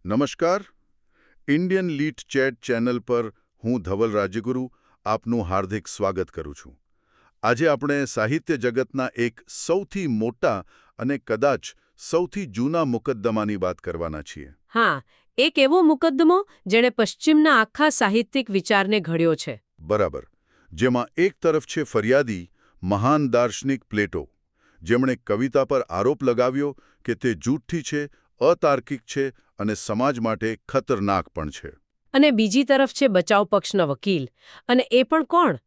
નમસ્કાર. Indian lit chat channel પર હું ધવલ રાજ્યગુરુ આપનું હાર્દિક સ્વાગત કરું છું. આજે આપણે સાહિત્ય જગતના એક સૌથી મોટા અને કદાચ સૌથી જૂના મુકદ્દમાની વાત કરવાના છીએ. હા, એક એવો મુકદ્દમો જેણે પશ્ચિમના આખા સાહિત્યિક વિચારને ઘડ્યો છે. બરાબર. જેમાં એક તરફ છે ફરિયાદી, મહાન દાર્શનિક પ્લેટો, જેમણે કવિતા પર આરોપ લગાવ્યો કે તે જૂઠ્ઠી છે, અતાર્કિક છે અને સમાજ માટે ખતરનાક પણ છે. અને બીજી તરફ છે બચાવ પક્ષના વકીલ, અને એ પણ કોણ?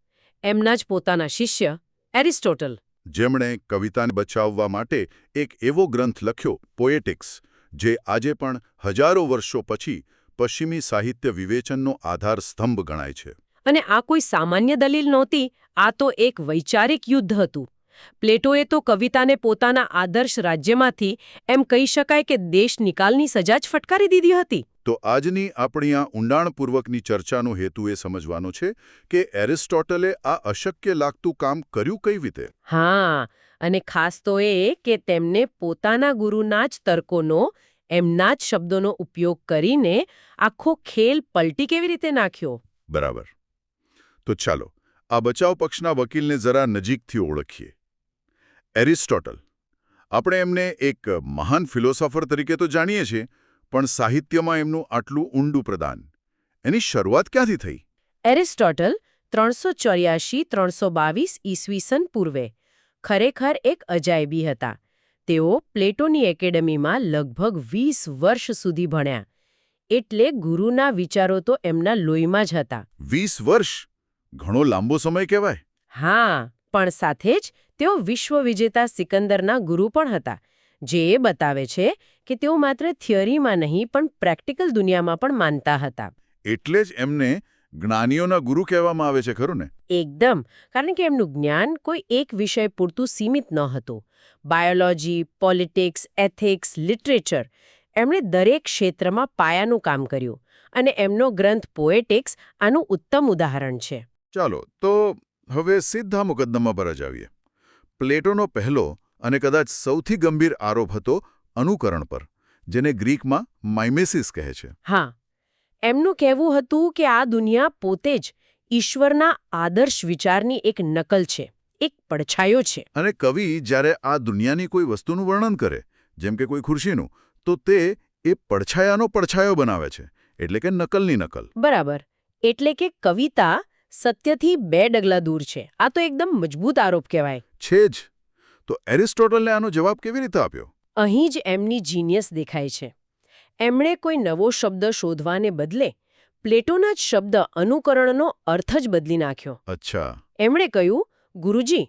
એમના જ પોતાના શિષ્ય એરિસ્ટોટલ, જેમણે કવિતાને બચાવવા માટે એક એવો ગ્રંથ લખ્યો, પોએટિક્સ, જે આજે પણ હજારો વર્ષો પછી પશ્ચિમી સાહિત્ય વિવેચનનો આધાર સ્તંભ ગણાય છે. અને આ કોઈ સામાન્ય દલીલ નહોતી, આ તો એક વૈચારિક યુદ્ધ હતું. પ્લેટોએ તો કવિતાને પોતાના આદર્શ રાજ્યમાંથી એમ કહી શકાય કે દેશ નિકાલની સજા જ ફટકારી દીધી હતી. તો આજની આપણી આ ઊંડાણપૂર્વકની ચર્ચાનો હેતુ એ સમજવાનો છે કે એરિસ્ટોટલે આ અશક્ય લાગતું કામ કર્યું કઈ રીતે. હા, અને ખાસ તો એ કે તેમને પોતાના ગુરુના જ તર્કોનો, એમના જ શબ્દોનો ઉપયોગ કરીને આખો ખેલ પલટી કેવી રીતે નાખ્યો. બરાબર. તો ચાલો આ બચાવ પક્ષના વકીલને જરા નજીકથી ઓળખીએ. એરિસ્ટોટલ. આપણે એમને એક મહાન ફિલોસોફર તરીકે તો જાણીએ છીએ, પણ સાહિત્યમાં એમનું આટલું ઊંડું પ્રદાન, એની શરૂઆત ક્યાંથી થઈ? એરિસ્ટોટલ 384–322 ઈસવીસન પૂર્વે ખરેખર એક અજાયબી હતા. તેઓ પ્લેટોની એકેડમીમાં લગભગ 20 વર્ષ સુધી ભણ્યા. એટલે ગુરુના વિચારો તો એમના લોહીમાં જ હતા. 20 વર્ષ? ઘણો લાંબો સમય કહેવાય. હા, પણ સાથે જ તેઓ વિશ્વવિજેતા સિકંદરના ગુરુ પણ હતા, જે એ બતાવે છે કે તેઓ માત્ર થિયરીમાં નહીં પણ પ્રેક્ટિકલ દુનિયામાં પણ માનતા હતા. એટલે જ એમને જ્ઞાનીઓના ગુરુ કહેવામાં આવે છે, ખરું ને? એકદમ, કારણ કે એમનું જ્ઞાન કોઈ એક વિષય પૂરતું સીમિત ન હતું. બાયોલોજી, પોલિટિક્સ, એથિક્સ, લિટરેચર, એમણે દરેક ક્ષેત્રમાં પાયાનું કામ કર્યું, અને એમનો ગ્રંથ પોએટિક્સ આનું ઉત્તમ ઉદાહરણ છે. ચાલો, તો હવે સીધા મુકદ્દમા પર જ આવીએ. પ્લેટોનો પહેલો અને કદાચ સૌથી ગંભીર આરોપ હતો અનુકરણ પર, જેને ગ્રીકમાં માઇમેસિસ કહે છે. હા, એમનું કહેવું હતું કે આ દુનિયા પોતે જ ઈશ્વરના આદર્શ વિચારની એક નકલ છે, એક પડછાયો છે. અને કવિ જ્યારે આ દુનિયાની કોઈ વસ્તુનું વર્ણન કરે, જેમ કે કોઈ ખુરશીનું, તો તે એ પડછાયાનો પડછાયો બનાવે છે, એટલે કે નકલની નકલ. બરાબર. એટલે કે કવિતા સત્યથી 2 ડગલા દૂર છે. આ તો એકદમ મજબૂત આરોપ કહેવાય. છે જ. તો એરિસ્ટોટલને આનો જવાબ કેવી રીતે આપ્યો? અહીં જ એમની જીનિયસ દેખાય છે. એમણે કોઈ નવો શબ્દ શોધવાને બદલે પ્લેટોના જ શબ્દ અનુકરણનો અર્થ જ બદલી નાખ્યો. અચ્છા. એમણે કહ્યું, ગુરુજી,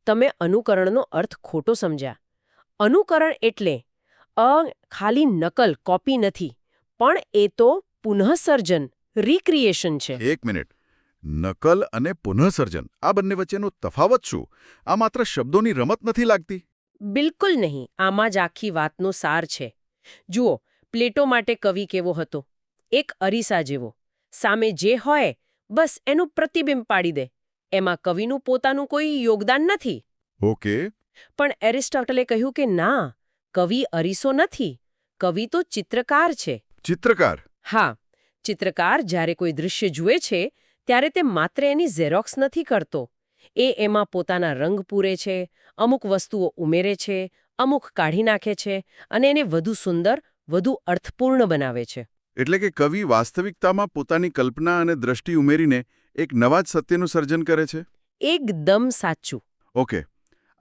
તમે અનુકરણનો અર્થ ખોટો સમજ્યા. અનુકરણ એટલે ખાલી નકલ, કોપી નથી, પણ એ તો પુનઃસર્જન, રિક્રિએશન છે. એક મિનિટ. નકલ અને પુનઃસર્જન, આ બંને વચ્ચેનો તફાવત શું? આ માત્ર શબ્દોની રમત નથી લાગતી? બિલકુલ નહીં. આમાં જ આખી વાતનો સાર છે. જુઓ, પ્લેટો માટે કવિ કેવો હતો? એક અરીસા જેવો. સામે જે હોય બસ એનું પ્રતિબિંબ પાડી દે. એમાં કવિનું પોતાનું કોઈ યોગદાન નથી. ઓકે. પણ એરિસ્ટોટલે કહ્યું કે ના, કવિ અરીસો નથી, કવિ તો ચિત્રકાર છે. ચિત્રકાર? હા, ચિત્રકાર જ્યારે કોઈ દૃશ્ય જુએ છે ત્યારે તે માત્ર એની ઝેરોક્સ નથી કરતો. એ એમાં પોતાના રંગ પૂરે છે, અમુક વસ્તુઓ ઉમેરે છે, અમુક કાઢી નાખે છે, અને એને વધુ સુંદર, વધુ અર્થપૂર્ણ બનાવે છે. એટલે કે કવિ વાસ્તવિકતામાં પોતાની કલ્પના અને દ્રષ્ટિ ઉમેરીને એક નવા જ સત્યનું સર્જન કરે છે? એકદમ સાચું. ઓકે.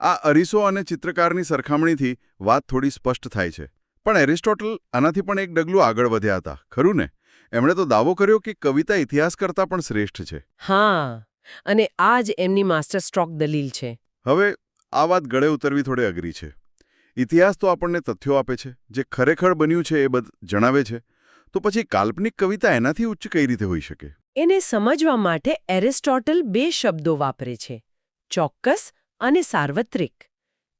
આ અરીસો અને ચિત્રકારની સરખામણીથી વાત થોડી સ્પષ્ટ થાય છે. પણ એરિસ્ટોટલ આનાથી પણ એક ડગલું આગળ વધ્યા હતા, ખરું ને? એમણે તો દાવો કર્યો કે કવિતા ઇતિહાસ કરતાં પણ શ્રેષ્ઠ છે. હા, અને આ જ એમની માસ્ટર સ્ટ્રોક દલીલ છે. હવે આ વાત ગળે ઉતરવી થોડી અઘરી છે. ઇતિહાસ તો આપણને તથ્યો આપે છે, જે ખરેખર બન્યું છે એ જણાવે છે. તો પછી કાલ્પનિક કવિતા એનાથી ઉચ્ચ કઈ રીતે હોઈ શકે? એને સમજવા માટે એરિસ્ટોટલ 2 શબ્દો વાપરે છે, ચોક્કસ અને સાર્વત્રિક.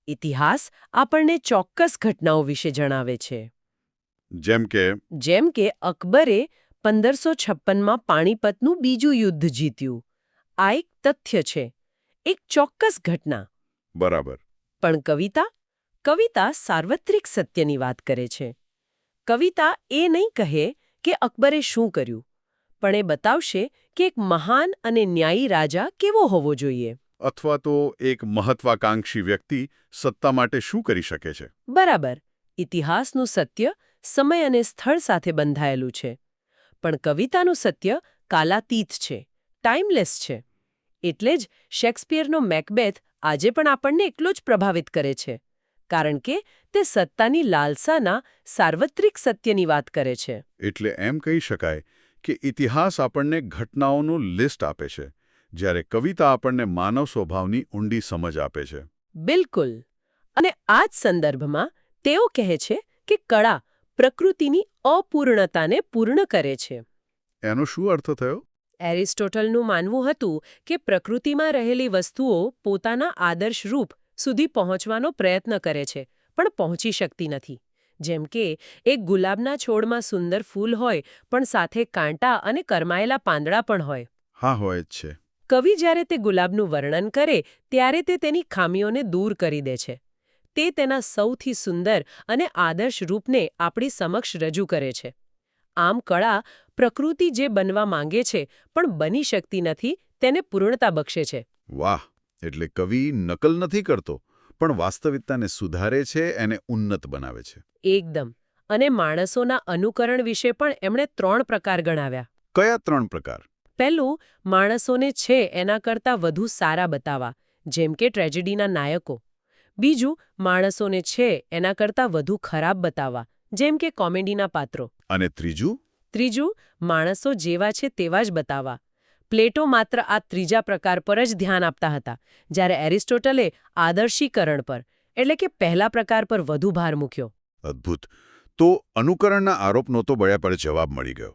ઇતિહાસ આપણને ચોક્કસ ઘટનાઓ વિશે જણાવે છે. જેમ કે અકબરે 1556માં પાણીપતનું બીજું યુદ્ધ જીત્યું. આ એક તથ્ય છે, એક ચોક્કસ ઘટના. બરાબર. પણ કવિતા સાર્વત્રિક સત્યની વાત કરે છે. કવિતા એ નહીં કહે કે અકબરે શું કર્યું, પણ એ બતાવશે કે એક મહાન અને ન્યાયી રાજા કેવો હોવો જોઈએ. અથવા તો એક મહત્વાકાંક્ષી વ્યક્તિ સત્તા માટે શું કરી શકે છે. બરાબર. ઇતિહાસનું સત્ય સમય અને સ્થળ સાથે બંધાયેલું છે, પણ કવિતાનું સત્ય કાલાતીત છે, ટાઈમલેસ છે. એટલે જ શેક્સપિયરનો મેકબેથ આજે પણ આપણને એટલો જ પ્રભાવિત કરે છે, કારણ કે તે સત્તાની લાલસાના સાર્વત્રિક સત્યની વાત કરે છે. એટલે એમ કહી શકાય કે ઇતિહાસ આપણને ઘટનાઓનું લિસ્ટ આપે છે, જ્યારે કવિતા આપણને માનવ સ્વભાવની ઊંડી સમજ આપે છે. બિલકુલ. અને આ જ સંદર્ભમાં તેઓ કહે છે કે કળા પ્રકૃતિની અપૂર્ણતાને પૂર્ણ કરે છે. એનો શું અર્થ થયો? એરિસ્ટોટલનું માનવું હતું કે પ્રકૃતિમાં રહેલી વસ્તુઓ પોતાના આદર્શ રૂપ સુધી પહોંચવાનો પ્રયત્ન કરે છે, પણ પહોંચી શકતી નથી. જેમ કે એક ગુલાબના છોડમાં સુંદર ફૂલ હોય, પણ સાથે કાંટા અને કરમાયેલા પાંદડા પણ હોય. હા, હોય જ છે. કવિ જ્યારે તે ગુલાબનું વર્ણન કરે ત્યારે તે તેની ખામીઓને દૂર કરી દે છે. તે તેના સૌથી સુંદર અને આદર્શ રૂપને આપણી સમક્ષ રજૂ કરે છે. આમ કળા પ્રકૃતિ જે બનવા માંગે છે પણ બની શકતી નથી, તેને પૂર્ણતા બક્ષે છે. વાહ! એટલે કવિ નકલ નથી કરતો, પણ વાસ્તવિકતાને સુધારે છે, એને ઉન્નત બનાવે છે. એકદમ. અને માણસોના અનુકરણ વિશે પણ એમણે 3 પ્રકાર ગણાવ્યા. કયા 3 પ્રકાર? પહેલું, માણસોને છે એના કરતાં વધુ સારા બતાવવા, જેમ કે ટ્રેજેડીના નાયકો. બીજું, માણસોને છે એના કરતાં વધુ ખરાબ બતાવવા, જેમ કે કોમેડીના પાત્રો. અને ત્રીજું? ત્રીજું, માણસો જેવા છે તેવા જ બતાવવા. પ્લેટો માત્ર આ ત્રીજા પ્રકાર પર જ ધ્યાન આપતા હતા, જ્યારે એરિસ્ટોટલે આદર્શીકરણ પર, એટલે કે પહેલા પ્રકાર પર વધુ ભાર મૂક્યો. અદ્ભુત. તો અનુકરણના આરોપનો તો બળ્યા પર જવાબ મળી ગયો.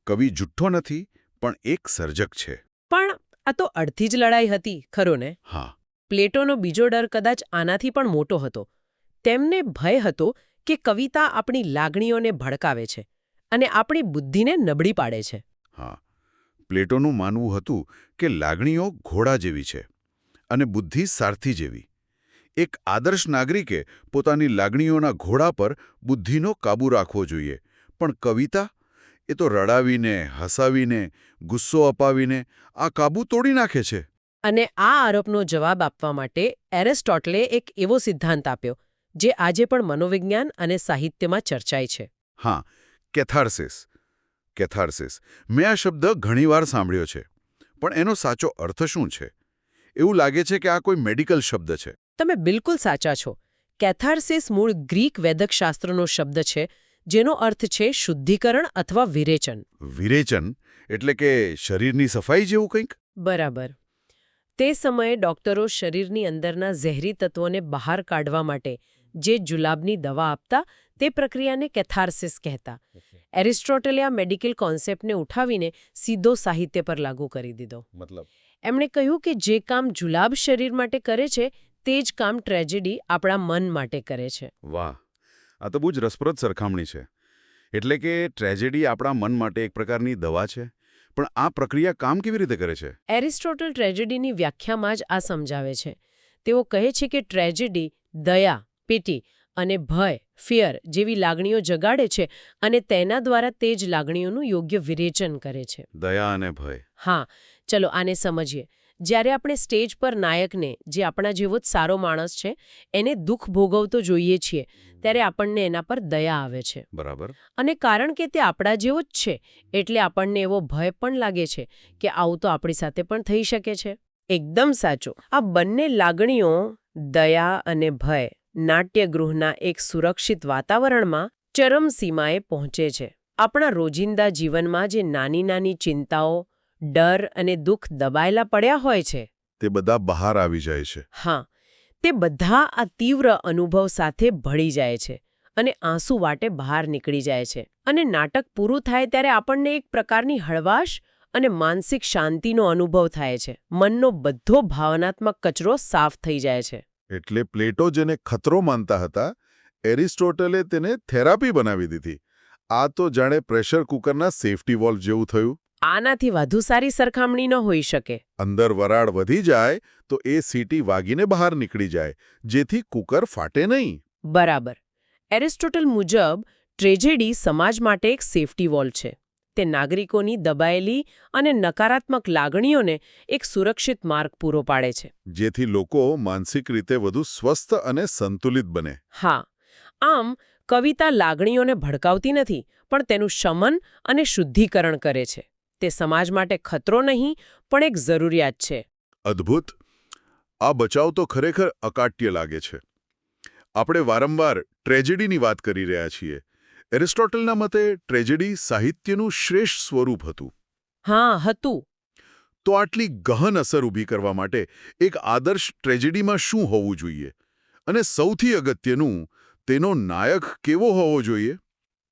કવિ જુઠ્ઠો નથી, પણ એક સર્જક છે. પણ આ તો અડધી જ લડાઈ હતી, ખરો ને? હા. પ્લેટોનો બીજો ડર કદાચ આનાથી પણ મોટો હતો. તેમને ભય હતો કે કવિતા આપણી લાગણીઓને ભડકાવે છે અને આપણી બુદ્ધિને નબળી પાડે છે. હા. પ્લેટોનું માનવું હતું કે લાગણીઓ ઘોડા જેવી છે અને બુદ્ધિ સારથી જેવી. એક આદર્શ નાગરિકે પોતાની લાગણીઓના ઘોડા પર બુદ્ધિનો કાબૂ રાખવો જોઈએ, પણ કવિતા એ તો રડાવીને, હસાવીને, ગુસ્સો અપાવીને આ કાબૂ તોડી નાખે છે. અને આ આરોપનો જવાબ આપવા માટે એરિસ્ટોટલે એક એવો સિદ્ધાંત આપ્યો જે આજે પણ મનોવિજ્ઞાન અને સાહિત્યમાં ચર્ચાય છે. હા, કેથાર્સિસ. કેથાર્સિસ. મેં આ શબ્દ ઘણીવાર સાંભળ્યો છે, પણ એનો સાચો અર્થ શું છે? એવું લાગે છે કે આ કોઈ મેડિકલ શબ્દ છે. તમે બિલકુલ સાચા છો. કેથાર્સિસ મૂળ ગ્રીક વૈદકશાસ્ત્રનો શબ્દ છે, જેનો અર્થ છે શુદ્ધિકરણ અથવા વિરેચન. વિરેચન એટલે કે શરીરની સફાઈ જેવું કંઈક? બરાબર. તે સમયે ડોક્ટરો શરીરની અંદરના ઝેરી તત્વોને બહાર કાઢવા માટે જે જુલાબની દવા આપતા, તે પ્રક્રિયાને કેથાર્સિસ કહેતા. એરિસ્ટોટલે આ મેડિકલ કોન્સેપ્ટને ઉઠાવીને સીધો સાહિત્ય પર લાગુ કરી દીધો. મતલબ? એમણે કહ્યું કે જે કામ જુલાબ શરીર માટે કરે છે, તે જ કામ ટ્રેજેડી આપણા મન માટે કરે છે. વાહ! આ તો બહુ જ રસપ્રદ સરખામણી છે. એટલે કે ટ્રેજેડી આપણા મન માટે એક પ્રકારની દવા છે, પણ આ પ્રક્રિયા કામ કેવી રીતે કરે છે? એરિસ્ટોટલ ટ્રેજેડીની વ્યાખ્યામાં જ આ સમજાવે છે. તેઓ કહે છે કે ટ્રેજેડી દયા, પીટી અને ભય, ફિયર જેવી લાગણીઓ જગાડે છે અને તેના દ્વારા તે જ લાગણીઓનું યોગ્ય વિરેચન કરે છે. દયા અને ભય. હા, ચલો આને સમજીએ. જ્યારે આપણે સ્ટેજ પર નાયકને, જે આપણા જેવો જ સારો માણસ છે, એને દુઃખ ભોગવતો જોઈએ છીએ, ત્યારે આપણને એના પર દયા આવે છે. બરાબર. અને કારણ કે તે આપણા જેવો જ છે, એટલે આપણને એવો ભય પણ લાગે છે કે આવું તો આપણી સાથે પણ થઈ શકે છે. એકદમ સાચું. આ બંને લાગણીઓ, દયા અને ભય, નાટ્યગૃહના એક સુરક્ષિત વાતાવરણમાં ચરમસીમાએ પહોંચે છે. આપણા રોજિંદા જીવનમાં જે નાની નાની ચિંતાઓ, ડર અને દુઃખ દબાયેલા પડ્યા હોય છે, તે બધા બહાર આવી જાય છે. હા, તે બધા આ તીવ્ર અનુભવ સાથે ભળી જાય છે અને આંસુ વાટે બહાર નીકળી જાય છે. અને નાટક પૂરું થાય ત્યારે આપણને એક પ્રકારની હળવાશ અને માનસિક શાંતિનો અનુભવ થાય છે. મનનો બધો ભાવનાત્મક કચરો સાફ થઈ જાય છે. એટલે પ્લેટો જેને ખતરો માનતા હતા, એરિસ્ટોટલે તેને થેરાપી બનાવી દીધી. આ તો જાણે પ્રેશર કુકરના સેફટી વોલ્વ જેવું થયું. આનાથી વધુ સારી સરખામણી ન હોઈ શકે. અંદર વરાળ વધી જાય તો એ સીટી વાગીને બહાર નીકળી જાય, જેથી કુકર ફાટે નહીં. બરાબર. એરિસ્ટોટલ મુજબ ટ્રેજેડી સમાજ માટે એક સેફટી વોલ છે. તે નાગરિકોની દબાયેલી અને નકારાત્મક લાગણીઓને એક સુરક્ષિત માર્ગ પૂરો પાડે છે. જેથી લોકો માનસિક રીતે વધુ સ્વસ્થ અને સંતુલિત બને. હા, આમ કવિતા લાગણીઓને ભડકાવતી નથી, પણ તેનું શમન અને શુદ્ધિકરણ કરે છે. તે સમાજ માટે ખતરો નહીં, પણ એક જરૂરિયાત છે. અદ્ભુત. આ બચાવ તો ખરેખર અકાટ્ય લાગે છે. આપણે વારંવાર ટ્રેજેડીની વાત કરી રહ્યા છીએ. એરિસ્ટોટલના મતે ટ્રેજેડી સાહિત્યનું શ્રેષ્ઠ સ્વરૂપ હતું. હા, હતું. તો આટલી ગહન અસર ઊભી કરવા માટે એક આદર્શ ટ્રેજેડીમાં શું હોવું જોઈએ? અને સૌથી અગત્યનું, તેનો નાયક કેવો હોવો જોઈએ?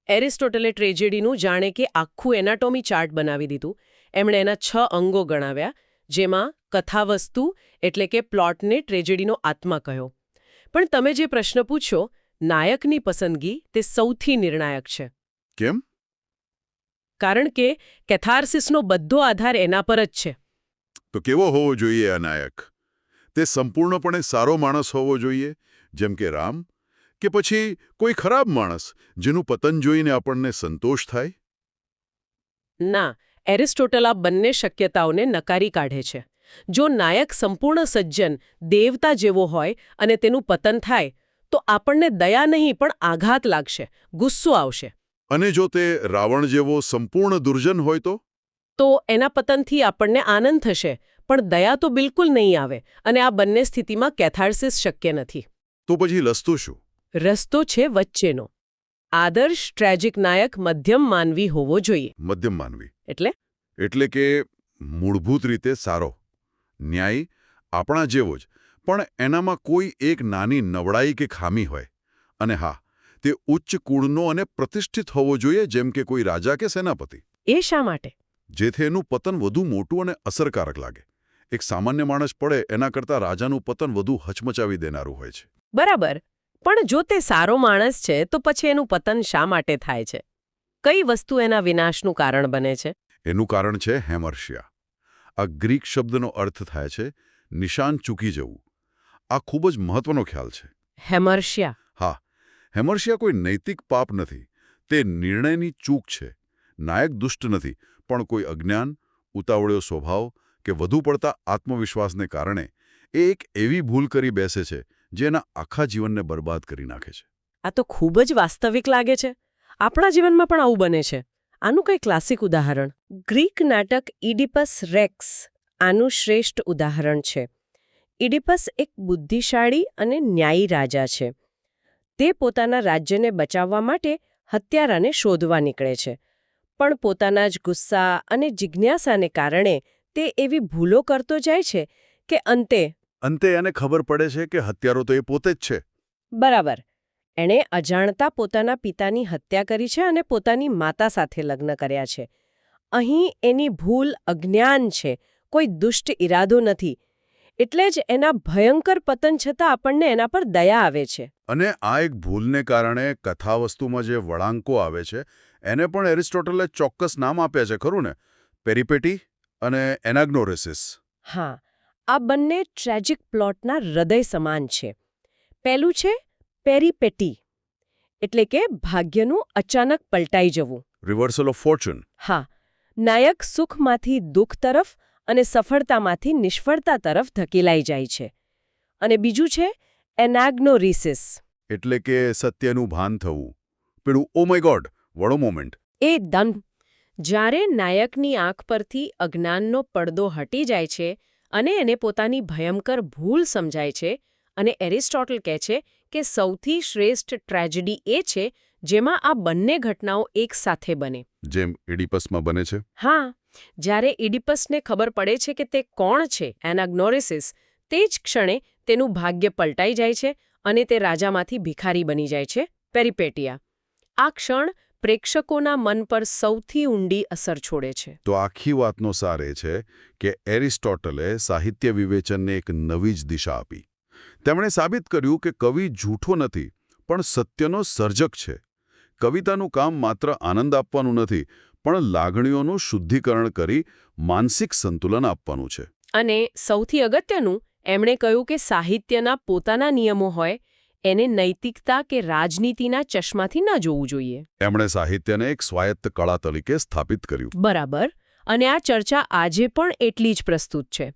એરિસ્ટોટલે ટ્રેજેડીનું જાણે કે આખું એનાટોમી ચાર્ટ બનાવી દીધું. એમણે એના 6 અંગો ગણાવ્યા, જેમાં કથાવસ્તુ એટલે કે પ્લોટને ટ્રેજેડીનો આત્મા કહ્યો. પણ તમે જે પ્રશ્ન પૂછ્યો, નાયકની પસંદગી તે સૌથી નિર્ણાયક છે. કેમ? કારણ કે કેથાર્સિસનો બધો આધાર એના પર જ છે. તો કેવો હોવો જોઈએ આ નાયક? તે સંપૂર્ણપણે સારો માણસ હોવો જોઈએ, જેમ કે રામ? કે પછી કોઈ ખરાબ માણસ જેનું પતન જોઈને આપણને સંતોષ થાય? ના, એરિસ્ટોટલ આ બંને શક્યતાઓને નકારી કાઢે છે. જો નાયક સંપૂર્ણ સજ્જન, દેવતા જેવો હોય અને તેનું પતન થાય, તો આપણને દયા નહીં પણ આઘાત લાગશે, ગુસ્સો આવશે. અને જો તે રાવણ જેવો સંપૂર્ણ દુર્જન હોય તો? તો એના પતનથી આપણને આનંદ થશે, પણ દયા તો બિલકુલ નહીં આવે, અને આ બંને સ્થિતિમાં કેથાર્સિસ શક્ય નથી. તો પછી રસ્તો શું? રસ્તો છે વચ્ચેનો. આદર્શ ટ્રેજિક નાયક મધ્યમ માનવી હોવો જોઈએ. મધ્યમ માનવી એટલે કે મૂળભૂત રીતે સારો, ન્યાયી, આપણા જેવો જ, પણ એનામાં કોઈ એક નાની નબળાઈ કે ખામી હોય. અને હા, તે ઉચ્ચ કુળનો અને પ્રતિષ્ઠિત હોવો જોઈએ, જેમ કે કોઈ રાજા કે સેનાપતિ. એ શા માટે? જેથી એનું પતન વધુ મોટું અને અસરકારક લાગે. એક સામાન્ય માણસ પડે એના કરતાં રાજાનું પતન વધુ હચમચાવી દેનારું હોય છે. બરાબર. પણ જો તે સારો માણસ છે, તો પછી એનું પતન શા માટે થાય છે? કઈ વસ્તુ એના વિનાશનું કારણ બને છે? એનું કારણ છે હેમર્શિયા. આ ગ્રીક શબ્દનો અર્થ થાય છે નિશાન ચૂકી જવું. આ ખૂબ જ મહત્વનો ખ્યાલ છે. હેમર્શિયા? હા, હેમર્શિયા કોઈ નૈતિક પાપ નથી. તે નિર્ણયની ચૂક છે. નાયક દુષ્ટ નથી, પણ કોઈ અજ્ઞાન, ઉતાવળ્યો સ્વભાવ કે વધુ પડતા આત્મવિશ્વાસને કારણે એ એક એવી ભૂલ કરી બેસે છે જે એના આખા જીવનને બરબાદ કરી નાખે છે. આ તો ખૂબ જ વાસ્તવિક લાગે છે. આપણા જીવનમાં પણ આવું બને છે. આનું કંઈ ક્લાસિક ઉદાહરણ. ગ્રીક નાટક ઇડિપસ રેક્સ આનું શ્રેષ્ઠ ઉદાહરણ છે. ઇડિપસ એક બુદ્ધિશાળી અને ન્યાયી રાજા છે. તે પોતાના રાજ્યને બચાવવા માટે હત્યારાને શોધવા નીકળે છે. પણ પોતાના જ ગુસ્સા અને જિજ્ઞાસાને કારણે તે એવી ભૂલો કરતો જાય છે કે અંતે એને ખબર પડે છે કે હત્યારો તો એ પોતે જ છે. બરાબર. એણે અજાણતા પોતાના પિતાની હત્યા કરી છે અને પોતાની માતા સાથે લગ્ન કર્યા છે. અહીં એની ભૂલ અજ્ઞાન છે, કોઈ દુષ્ટ ઈરાદો નથી. એટલે જ એના ભયંકર પતન છતાં આપણને એના પર દયા આવે છે. અને આ એક ભૂલને કારણે કથાવસ્તુમાં જે વળાંકો આવે છે એને પણ એરિસ્ટોટલે ચોક્કસ નામ આપ્યા છે, ખરું ને? પેરિપેટી અને એનાગ્નોરેસિસ. હા, આ બંને ટ્રેજિક પ્લોટના હૃદય સમાન છે. પહેલું છે પેરિપેટી, એટલે કે ભાગ્યનું અચાનક પલટાઈ જવું. Reversal of Fortune. હા, નાયક સુખમાંથી દુઃખ તરફ અને સફળતામાંથી નિષ્ફળતા તરફ ધકેલાઈ જાય છે. અને બીજું છે એનાગ્નોરિસિસ. એટલે કે સત્યનું ભાન થવું. પેલું ઓ માય ગોડ, વડો મોમેન્ટ. એ દન. જ્યારે નાયકની આંખ પરથી અજ્ઞાનનો પડદો હટી જાય છે અને એને પોતાની ભયંકર ભૂલ સમજાય છે, અને એરિસ્ટોટલ કહે છે કે સૌથી શ્રેષ્ઠ ટ્રેજેડી એ છે જેમાં આ બંને ઘટનાઓ એક સાથે બને. જેમ ઇડિપસમાં બને છે. હા, જ્યારે ઇડિપસને ખબર પડે છે કે તે કોણ છે, એનાગ્નોરિસિસ, તે જ ક્ષણે તેનું ભાગ્ય પલટાઈ જાય છે અને તે રાજામાંથી ભિખારી બની જાય છે, પેરિપેટિયા. આ ક્ષણ પ્રેક્ષકોના મન પર સૌથી ઊંડી અસર છોડે છે. તો આખી વાતનો સાર એ છે કે એરિસ્ટોટલે સાહિત્ય વિવેચનને એક નવી જ દિશા આપી. તેમણે સાબિત કર્યું કે કવિ જૂઠો નથી, પણ સત્યનો સર્જક છે. કવિતાનું કામ માત્ર આનંદ આપવાનું નથી, પણ લાગણીઓનું શુદ્ધિકરણ કરી માનસિક સંતુલન આપવાનું છે. અને સૌથી અગત્યનું, એમણે કહ્યું કે સાહિત્યના પોતાના નિયમો હોય, એને નૈતિકતા કે રાજનીતિના ચશ્માથી ન જોવું જોઈએ. એમણે સાહિત્યને એક સ્વાયત્ત કળા તરીકે સ્થાપિત કર્યું. બરાબર. અને આ ચર્ચા આજે પણ એટલી જ પ્રસ્તુત છે.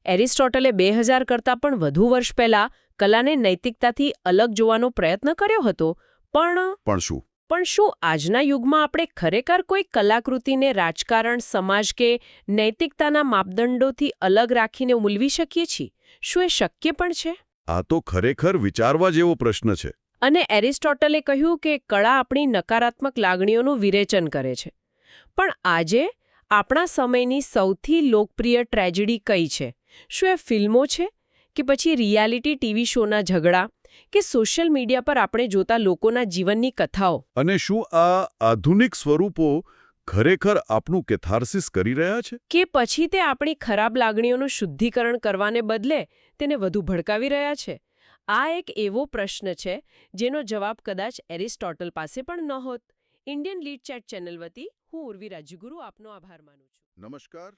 એરિસ્ટોટલે 2000 કરતાં પણ વધુ વર્ષ પહેલા કલાને નૈતિકતાથી અલગ જોવાનો પ્રયત્ન કર્યો હતો, પણ શું આજના યુગમાં આપણે ખરેખર કોઈ કલાકૃતિને રાજકારણ, સમાજ કે નૈતિકતાના માપદંડોથી અલગ રાખીને મૂલવી શકીએ છીએ? શું એ શક્ય પણ છે? આ તો ખરેખર વિચારવા જેવો પ્રશ્ન છે. અને એરિસ્ટોટલે કહ્યું કે કળા આપણી નકારાત્મક લાગણીઓનું વિરેચન કરે છે. પણ આજે આપણા સમયની સૌથી લોકપ્રિય ટ્રેજેડી કઈ છે? શું એ ફિલ્મો છે કે પછી રિયાલિટી ટીવી શોના ઝઘડા કે સોશિયલ મીડિયા પર આપણે જોતા લોકોના જીવનની કથાઓ? અને શું આ આધુનિક સ્વરૂપો ખરેખર આપણું કેથાર્સિસ કરી રહ્યા છે? કે પછી તે આપણી ખરાબ લાગણીઓનું શુદ્ધિકરણ કરવાને બદલે તેને વધુ ભડકાવી રહ્યા છે? આ એક એવો પ્રશ્ન છે જેનો જવાબ કદાચ એરિસ્ટોટલ પાસે પણ નહોત. ઇન્ડિયન લીડ ચેટ ચેનલ વતી હું ઉર્વી રાજ્યગુરુ આપનો આભાર માનું છું. નમસ્કાર.